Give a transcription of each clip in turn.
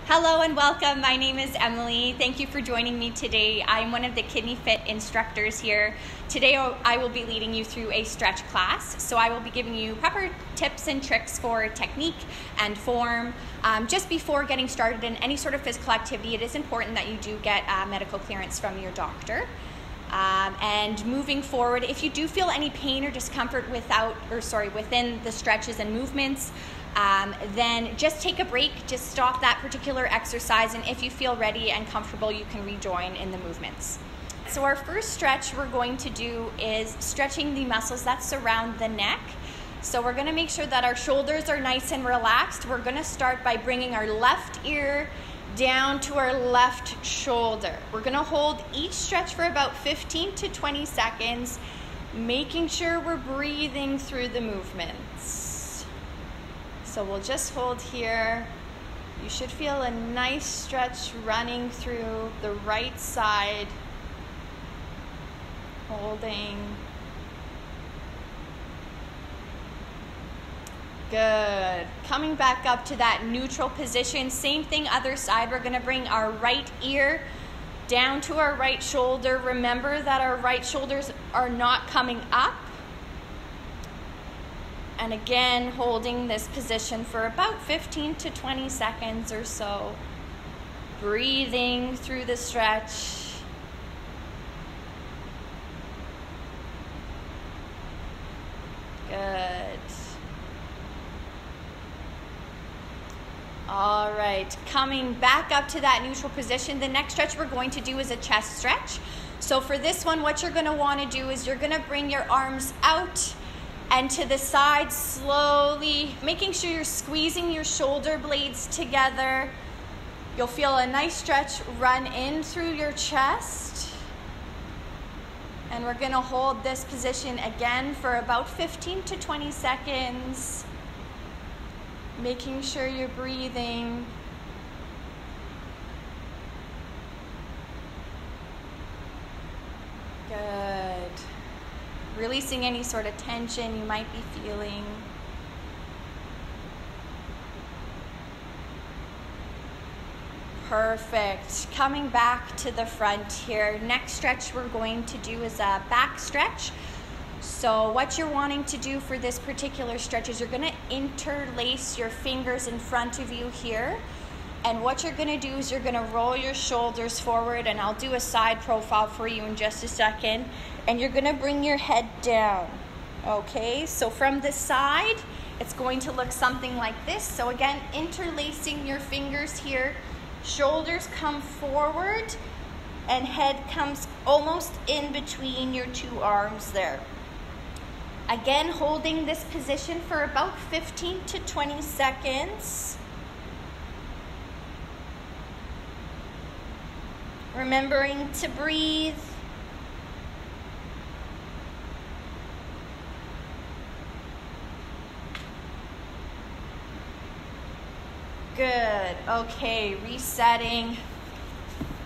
Hello and welcome. My name is Emily. Thank you for joining me today. I'm one of the KidneyFit instructors here. Today I will be leading you through a stretch class. So I will be giving you proper tips and tricks for technique and form. Just before getting started in any sort of physical activity, it is important that you do get medical clearance from your doctor. And moving forward, if you do feel any pain or discomfort within the stretches and movements, then just take a break, just stop that particular exercise, and if you feel ready and comfortable, you can rejoin in the movements. So our first stretch we're going to do is stretching the muscles that surround the neck. So we're going to make sure that our shoulders are nice and relaxed. We're going to start by bringing our left ear down to our left shoulder. We're going to hold each stretch for about 15 to 20 seconds, making sure we're breathing through the movements. So we'll just hold here. You should feel a nice stretch running through the right side. Holding. Good. Coming back up to that neutral position. Same thing, other side. We're going to bring our right ear down to our right shoulder. Remember that our right shoulders are not coming up. And again, holding this position for about 15 to 20 seconds or so. Breathing through the stretch. Good. All right, coming back up to that neutral position. The next stretch we're going to do is a chest stretch. So for this one, what you're going to want to do is you're going to bring your arms out and to the side slowly, making sure you're squeezing your shoulder blades together. You'll feel a nice stretch run in through your chest. And we're going to hold this position again for about 15 to 20 seconds. Making sure you're breathing. Good. Releasing any sort of tension you might be feeling. Perfect. Coming back to the front here. Next stretch we're going to do is a back stretch. So what you're wanting to do for this particular stretch is you're going to interlace your fingers in front of you here. And what you're going to do is you're going to roll your shoulders forward, and I'll do a side profile for you in just a second. And you're going to bring your head down. Okay, so from the side, it's going to look something like this. So again, interlacing your fingers here. Shoulders come forward, and head comes almost in between your two arms there. Again, holding this position for about 15 to 20 seconds. Remembering to breathe. Good. Okay, resetting.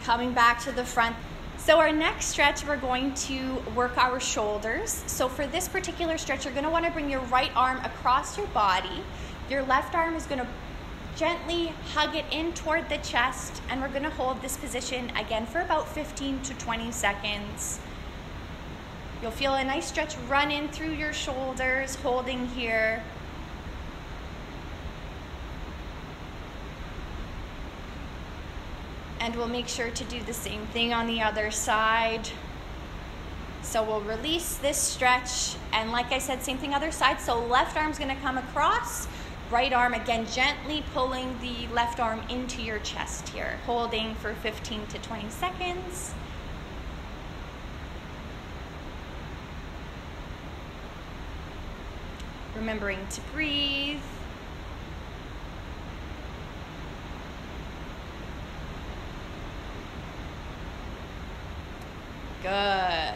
Coming back to the front. So our next stretch, we're going to work our shoulders. So for this particular stretch, you're going to want to bring your right arm across your body. Your left arm is going to gently hug it in toward the chest, and we're going to hold this position again for about 15 to 20 seconds. You'll feel a nice stretch run in through your shoulders, holding here. And we'll make sure to do the same thing on the other side. So we'll release this stretch, and like I said, same thing other side. So left arm's gonna come across, right arm again gently pulling the left arm into your chest here, holding for 15 to 20 seconds. Remembering to breathe. Good.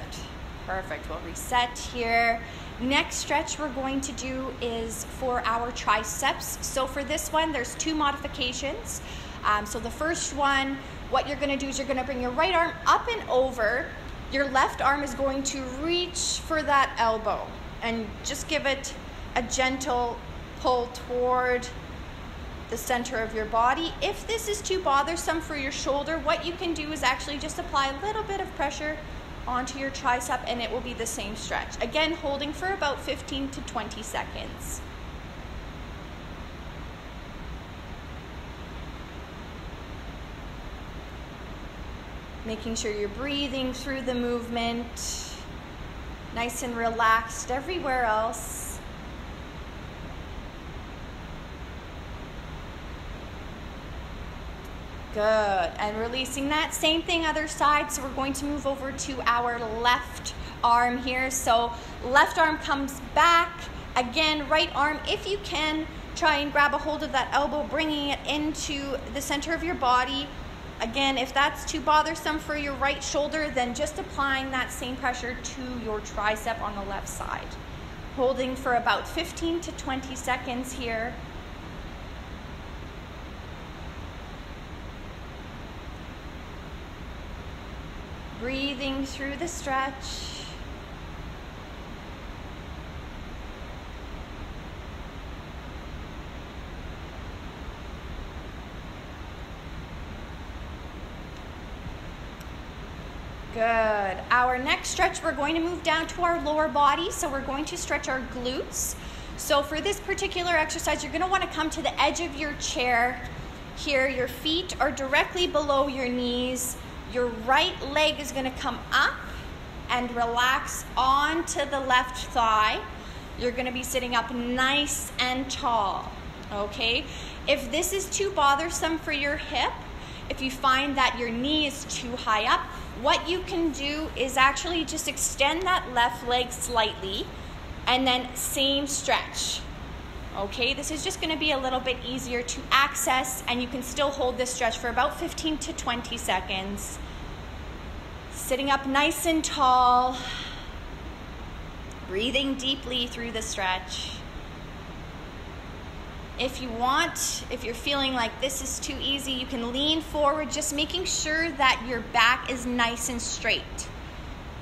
Perfect. We'll reset here. Next stretch we're going to do is for our triceps. So for this one, there's two modifications. So the first one, what you're going to do is you're going to bring your right arm up and over. Your left arm is going to reach for that elbow and just give it a gentle pull toward the center of your body. If this is too bothersome for your shoulder, what you can do is actually just apply a little bit of pressure onto your tricep and it will be the same stretch. Again, holding for about 15 to 20 seconds. Making sure you're breathing through the movement, nice and relaxed everywhere else. Good, and releasing that. Same thing other side, so we're going to move over to our left arm here. So left arm comes back. Again, right arm, if you can, try and grab a hold of that elbow, bringing it into the center of your body. Again, if that's too bothersome for your right shoulder, then just applying that same pressure to your tricep on the left side. Holding for about 15 to 20 seconds here. Breathing through the stretch. Good. Our next stretch, we're going to move down to our lower body. So we're going to stretch our glutes. So for this particular exercise, you're going to want to come to the edge of your chair here. Your feet are directly below your knees. Your right leg is going to come up and relax onto the left thigh. You're going to be sitting up nice and tall. Okay? If this is too bothersome for your hip, if you find that your knee is too high up, what you can do is actually just extend that left leg slightly and then same stretch. Okay, this is just going to be a little bit easier to access, and you can still hold this stretch for about 15 to 20 seconds. Sitting up nice and tall, breathing deeply through the stretch. If you want, if you're feeling like this is too easy, you can lean forward, just making sure that your back is nice and straight.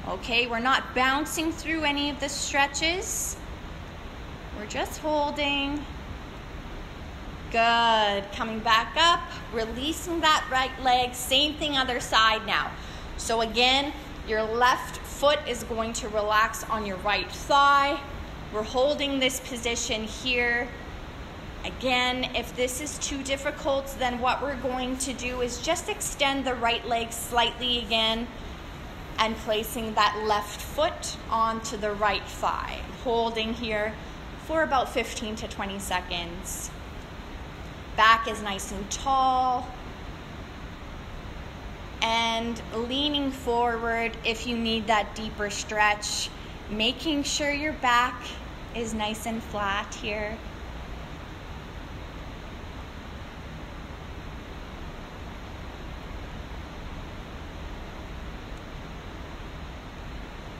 Okay, we're not bouncing through any of the stretches. We're just holding. Good. Coming back up, releasing that right leg. Same thing other side now. So again, your left foot is going to relax on your right thigh. We're holding this position here. Again, if this is too difficult, then what we're going to do is just extend the right leg slightly again and placing that left foot onto the right thigh. Holding here for about 15 to 20 seconds. Back is nice and tall. And leaning forward if you need that deeper stretch. Making sure your back is nice and flat here.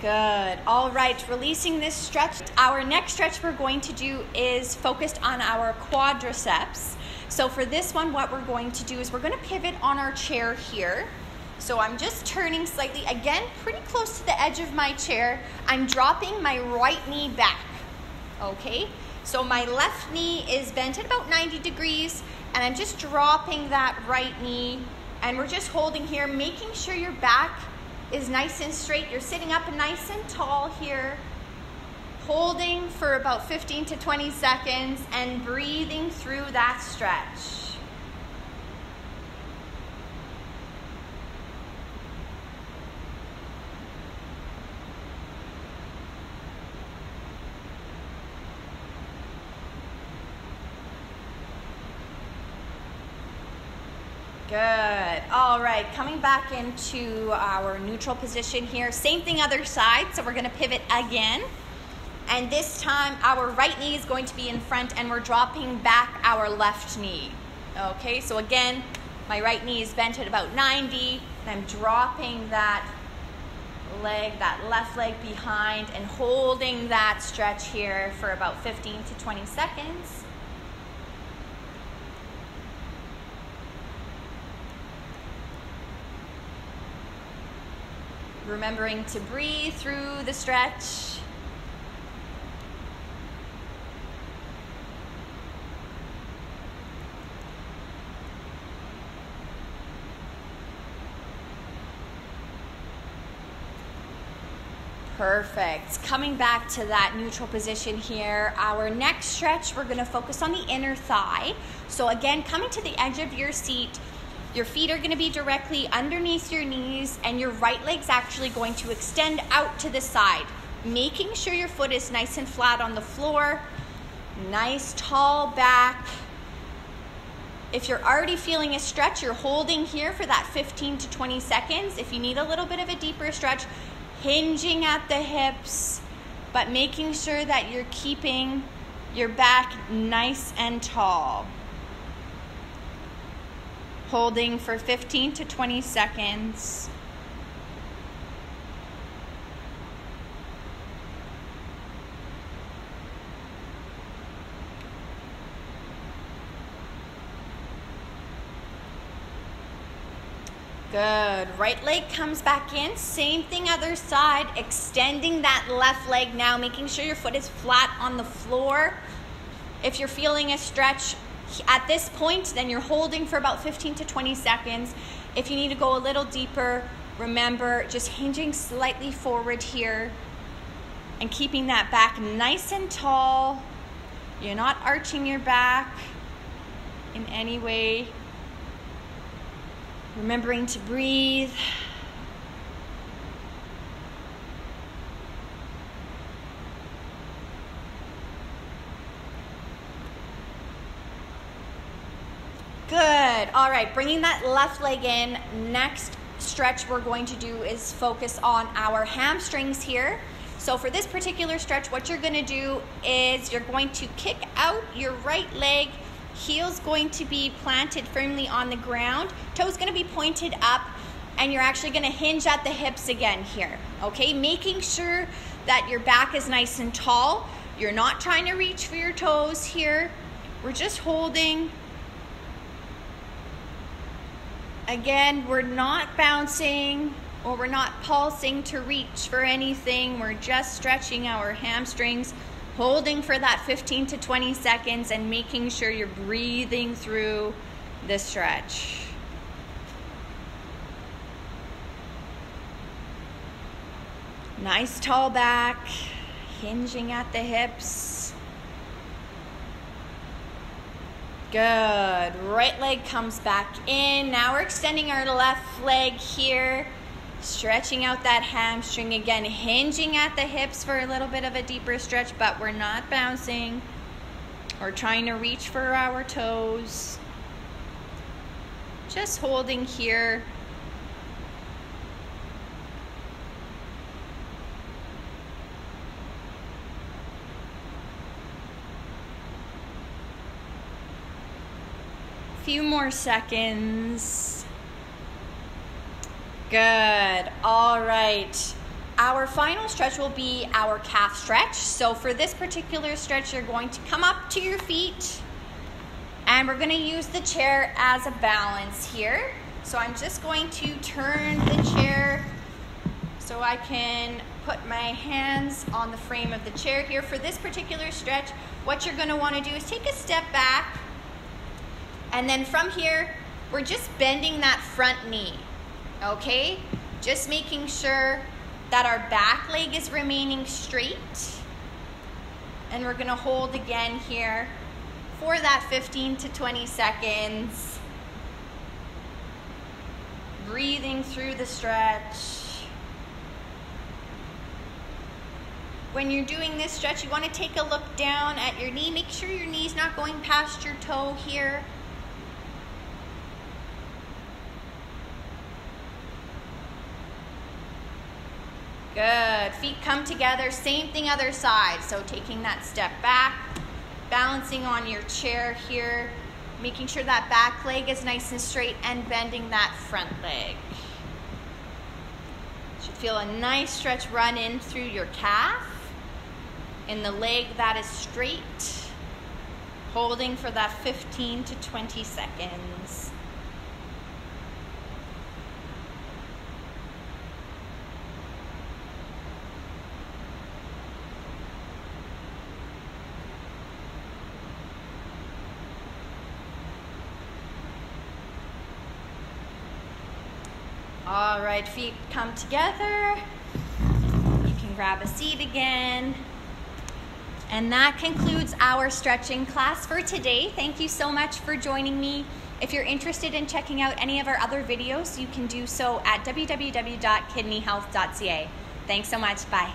Good. All right, releasing this stretch. Our next stretch we're going to do is focused on our quadriceps. So for this one, what we're going to do is we're going to pivot on our chair here. So I'm just turning slightly, again, pretty close to the edge of my chair. I'm dropping my right knee back, okay? So my left knee is bent at about 90 degrees, and I'm just dropping that right knee, and we're just holding here, making sure your back is nice and straight. You're sitting up nice and tall here, holding for about 15 to 20 seconds and breathing through that stretch. Good. All right, coming back into our neutral position here. Same thing other side, so we're going to pivot again. And this time our right knee is going to be in front and we're dropping back our left knee. Okay, so again, my right knee is bent at about 90 and I'm dropping that leg, that left leg behind and holding that stretch here for about 15 to 20 seconds. Remembering to breathe through the stretch. Perfect. Coming back to that neutral position here, our next stretch, we're gonna focus on the inner thigh. So again, coming to the edge of your seat, your feet are gonna be directly underneath your knees and your right leg's actually going to extend out to the side, making sure your foot is nice and flat on the floor, nice tall back. If you're already feeling a stretch, you're holding here for that 15 to 20 seconds. If you need a little bit of a deeper stretch, hinging at the hips, but making sure that you're keeping your back nice and tall. Holding for 15 to 20 seconds. Good. Right leg comes back in. Same thing other side. Extending that left leg now, making sure your foot is flat on the floor. If you're feeling a stretch at this point, then you're holding for about 15 to 20 seconds. If you need to go a little deeper, remember just hinging slightly forward here and keeping that back nice and tall. You're not arching your back in any way. Remembering to breathe. Good. All right, bringing that left leg in. Next stretch we're going to do is focus on our hamstrings here. So for this particular stretch, what you're going to do is you're going to kick out your right leg. Heel's going to be planted firmly on the ground. Toes going to be pointed up, and you're actually going to hinge at the hips again here. Okay, making sure that your back is nice and tall. You're not trying to reach for your toes here. We're just holding. Again, we're not bouncing or we're not pulsing to reach for anything. We're just stretching our hamstrings, holding for that 15 to 20 seconds and making sure you're breathing through the stretch. Nice tall back, hinging at the hips. Good. Right leg comes back in. Now we're extending our left leg here. Stretching out that hamstring again, hinging at the hips for a little bit of a deeper stretch, but we're not bouncing or trying to reach for our toes. Just holding here. Few more seconds. Good. All right. Our final stretch will be our calf stretch. So for this particular stretch, you're going to come up to your feet and we're going to use the chair as a balance here. So I'm just going to turn the chair so I can put my hands on the frame of the chair here. For this particular stretch, what you're going to want to do is take a step back, and then from here, we're just bending that front knee. Okay, just making sure that our back leg is remaining straight. And we're gonna hold again here for that 15 to 20 seconds. Breathing through the stretch. When you're doing this stretch, you wanna take a look down at your knee. Make sure your knee's not going past your toe here. Good. Feet come together. Same thing other side. So taking that step back, balancing on your chair here, making sure that back leg is nice and straight and bending that front leg. Should feel a nice stretch run in through your calf in the leg that is straight, holding for that 15 to 20 seconds. All right, feet come together. You can grab grab a seat again. And that concludes our stretching class for today. Thank you so much for joining me. If you're interested in checking out any of our other videos, you can do so at www.kidneyhealth.ca. Thanks so much. Bye.